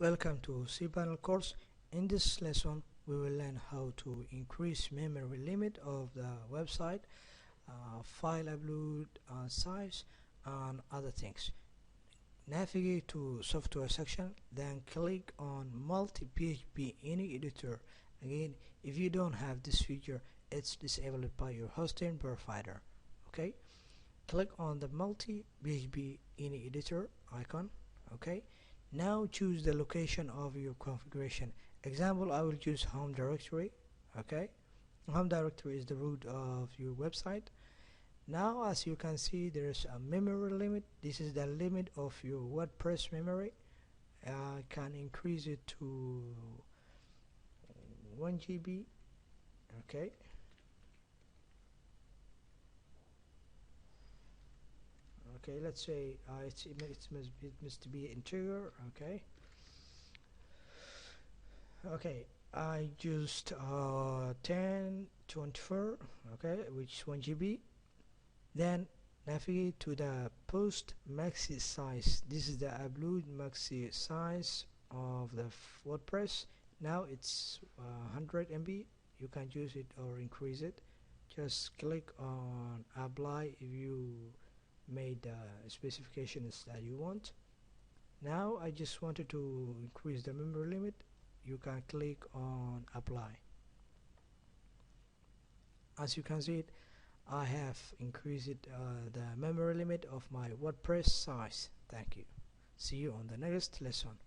Welcome to cPanel course. In this lesson we will learn how to increase memory limit of the website, file upload size and other things. Navigate to software section, then click on multi PHP any editor. Again, if you don't have this feature, it's disabled by your hosting provider. Okay, click on the multi PHP any editor icon. Okay, now choose the location of your configuration. Example, I will choose home directory. Okay, home directory is the root of your website. Now as you can see, there is a memory limit. This is the limit of your WordPress memory. I can increase it to 1 GB. Okay, let's say it must be integer. Okay, I used 1024, which is 1 GB. Then navigate to the post maxi size. This is the upload maxi size of the WordPress. Now it's 100 MB. You can use it or increase it. Just click on apply if you made the specifications that you want. Now I just wanted to increase the memory limit. You can click on apply. As you can see it, I have increased the memory limit of my WordPress size. Thank you. See you on the next lesson.